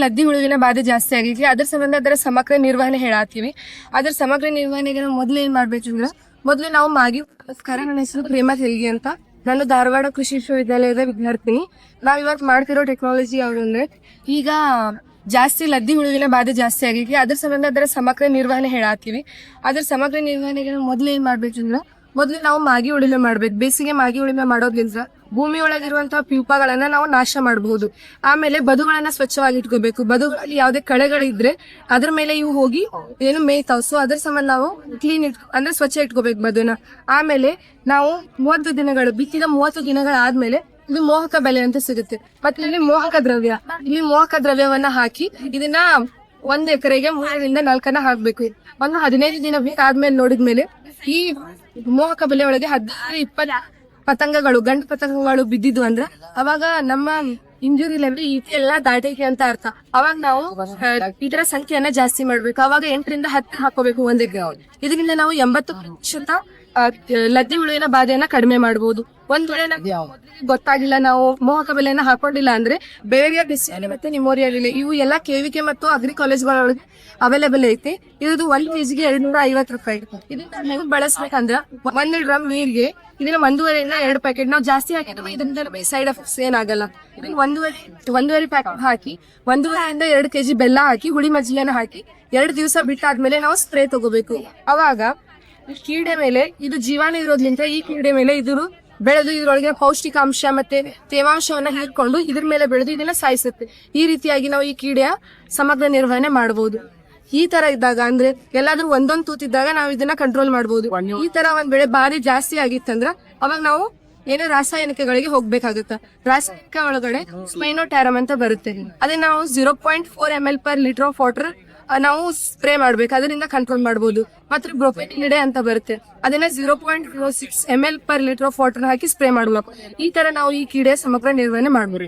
ಲದ್ದಿ ಹುಳುವಿನ ಬಾಧೆ ಜಾಸ್ತಿ ಆಗೈತಿ. ಅದ್ರ ಸಂಬಂಧ ಅದರ ಸಮಗ್ರ ನಿರ್ವಹಣೆ ಹೇಳತ್ತೀವಿ. ಅದ್ರ ಸಮಗ್ರ ನಿರ್ವಹಣೆಗೆ ನಾವು ಮೊದಲು ಏನ್ ಮಾಡ್ಬೇಕಂದ್ರೆ, ಮೊದಲು ನಾವು ಮಾಗಿ ನನ್ನ ಹೆಸರು ಪ್ರೇಮ ತೆರಿಗೆ ಅಂತ. ನಾನು ಧಾರವಾಡ ಕೃಷಿ ವಿಶ್ವವಿದ್ಯಾಲಯದ ವಿದ್ಯಾರ್ಥಿನಿ. ನಾವ್ ಇವತ್ತು ಮಾಡ್ತಿರೋ ಟೆಕ್ನಾಲಜಿ ಯಾವ್ದಂದ್ರೆ, ಈಗ ಜಾಸ್ತಿ ಲದ್ದಿ ಹುಳುವಿನ ಬಾಧೆ ಜಾಸ್ತಿ ಆಗೈತಿ. ಅದ್ರ ಸಂಬಂಧ ಅದರ ಸಮಗ್ರ ನಿರ್ವಹಣೆ ಹೇಳತ್ತೀವಿ. ಅದ್ರ ಸಮಗ್ರ ನಿರ್ವಹಣೆಗೆ ನಾವು ಮೊದಲು ಏನ್ ಮಾಡ್ಬೇಕಂದ್ರೆ, ಮೊದಲು ನಾವು ಮಾಗಿ ಉಳುಮೆ ಮಾಡ್ಬೇಕು. ಬೇಸಿಗೆ ಮಾಗಿ ಉಳುಮೆ ಮಾಡೋದ್ರಿಂದ ಭೂಮಿ ಒಳಗಿರುವಂತಹ ಪ್ಯೂಪಗಳನ್ನ ನಾವು ನಾಶ ಮಾಡಬಹುದು. ಆಮೇಲೆ ಬದುಗಳನ್ನ ಸ್ವಚ್ಛವಾಗಿ ಇಟ್ಕೋಬೇಕು. ಬದುಗಳಲ್ಲಿ ಯಾವುದೇ ಕಳೆಗಳಿದ್ರೆ ಅದ್ರ ಮೇಲೆ ಇವು ಹೋಗಿ ಏನು ಮೇಯ್ತಾವ್. ಸೊ ಅದ್ರ ಸಂಬಂಧ ನಾವು ಕ್ಲೀನ್ ಅಂದ್ರೆ ಸ್ವಚ್ಛ ಇಟ್ಕೋಬೇಕು ಬದುನ. ಆಮೇಲೆ ನಾವು 30 ದಿನಗಳು ಬಿತ್ತಿದ 30 ದಿನಗಳಾದ್ಮೇಲೆ ಇದು ಮೋಹಕ ಬೆಲೆ ಅಂತ ಸಿಗುತ್ತೆ. ಮತ್ತೆ ಇಲ್ಲಿ ಮೋಹಕ ದ್ರವ್ಯವನ್ನ ಹಾಕಿ ಇದನ್ನ 1 ಎಕರೆಗೆ 3 ರಿಂದ 4 ಹಾಕ್ಬೇಕು. ಒಂದು 15 ದಿನ ಬೇಕಾದ್ಮೇಲೆ ನೋಡಿದ್ಮೇಲೆ ಈ ಮೋಹಕ ಬೆಲೆ ಒಳಗೆ 16-20 ಪತಂಗಗಳು, ಗಂಡು ಪತಂಗಗಳು ಬಿದ್ದಿದ್ದು ಅಂದ್ರೆ ಅವಾಗ ನಮ್ಮ ಇಂಜುರಿ ಲೆವೆಲ್ ಎಲ್ಲಾ ದಾಟೈಕೆ ಅಂತ ಅರ್ಥ. ಅವಾಗ ನಾವು ಇದರ ಸಂಖ್ಯೆಯನ್ನ ಜಾಸ್ತಿ ಮಾಡ್ಬೇಕು. ಅವಾಗ 8 ರಿಂದ 10 ಹಾಕೋಬೇಕು ಒಂದಿಗೆ. ಇದರಿಂದ ನಾವು 80% ಲದ್ದಿ ಹುಳುವಿನ ಬಾಧೆಯನ್ನ ಕಡಿಮೆ ಮಾಡಬಹುದು. ಒಂದ್ ವೇಳೆ ಗೊತ್ತಾಗಿಲ್ಲ, ನಾವು ಮೋಹಕ ಬೆಲೆಯನ್ನ ಹಾಕೊಂಡಿಲ್ಲ ಅಂದ್ರೆ ಬೇವಿಯ ಬಿಸಿಲು ಮತ್ತೆ ನಿಮೋರಿಯಲ್ ಇವು ಎಲ್ಲಾ KVK ಮತ್ತು ಅಗ್ರಿ ಕಾಲೇಜ್ಗಳೊಳಗೆ ಅವೈಲೇಬಲ್ ಐತಿ. ಇದು 1 kg 250 ರೂಪಾಯಿ. ಇದನ್ನ ಹೆಂಗ್ ಬಳಸ್ಬೇಕಂದ್ರ, 1 ಡ್ರಮ್ ನೀರಿಗೆ ಇದನ್ನ 1.5 ರಿಂದ 2 ಪ್ಯಾಕೆಟ್ ನಾವು ಜಾಸ್ತಿ ಹಾಕಿದ್ರೆ ಇದರಿಂದ ಸೈಡ್ ಎಫೆಕ್ಟ್ಸ್ ಏನಾಗಲ್ಲ. 1.5 ಪ್ಯಾಕೆಟ್ ಹಾಕಿ 1.5 ರಿಂದ 2 kg ಬೆಲ್ಲ ಹಾಕಿ ಹುಳಿ ಮಜ್ಜಿಗೆನ ಹಾಕಿ 2 ದಿವಸ ಬಿಟ್ಟಾದ್ಮೇಲೆ ನಾವು ಸ್ಪ್ರೇ ತಗೋಬೇಕು. ಅವಾಗ ಕೀಡೆ ಮೇಲೆ ಇದು ಜೀವಾಣು ಇರೋದ್ರಿಂದ ಈ ಕೀಡೆ ಮೇಲೆ ಇದು ಬೆಳೆದು ಇದ್ರೊಳಗೆ ಪೌಷ್ಟಿಕಾಂಶ ಮತ್ತೆ ತೇವಾಂಶವನ್ನ ಹೀರ್ಕೊಂಡು ಇದ್ರ ಮೇಲೆ ಬೆಳೆದು ಇದನ್ನ ಸಾಯಿಸುತ್ತೆ. ಈ ರೀತಿಯಾಗಿ ನಾವು ಈ ಕೀಡೆಯ ಸಮಗ್ರ ನಿರ್ವಹಣೆ ಮಾಡಬಹುದು. ಈ ತರ ಇದ್ದಾಗ ಅಂದ್ರೆ ಎಲ್ಲಾದ್ರೂ ಒಂದೊಂದು ತೂತಿದ್ದಾಗ ನಾವು ಇದನ್ನ ಕಂಟ್ರೋಲ್ ಮಾಡಬಹುದು. ಈ ತರ ಒಂದ್ ಬೆಳೆ ಭಾರಿ ಜಾಸ್ತಿ ಆಗಿತ್ತಂದ್ರ ಅವಾಗ ನಾವು ಏನೋ ರಾಸಾಯನಿಕಗಳಿಗೆ ಹೋಗ್ಬೇಕಾಗುತ್ತೆ. ರಾಸಾಯನಿಕ ಒಳಗಡೆ ಸ್ಪೈನೋಟ್ಯಾರಮ್ ಅಂತ ಬರುತ್ತೆ. ಅದೇ ನಾವು 0.4 ml per liter of water ನಾವು ಸ್ಪ್ರೇ ಮಾಡ್ಬೇಕು. ಅದರಿಂದ ಕಂಟ್ರೋಲ್ ಮಾಡಬಹುದು. ಮತ್ತೆ ಬ್ರೊಫೆನಿಡೆ ಅಂತ ಬರುತ್ತೆ. ಅದನ್ನ 0.06 ml per liter of water hockey spray ಮಾಡ್ಬೇಕು. ಈ ತರ ನಾವು ಈ ಕೀಡೆ ಸಮಗ್ರ ನಿರ್ವಹಣೆ ಮಾಡ್ಬೋದು.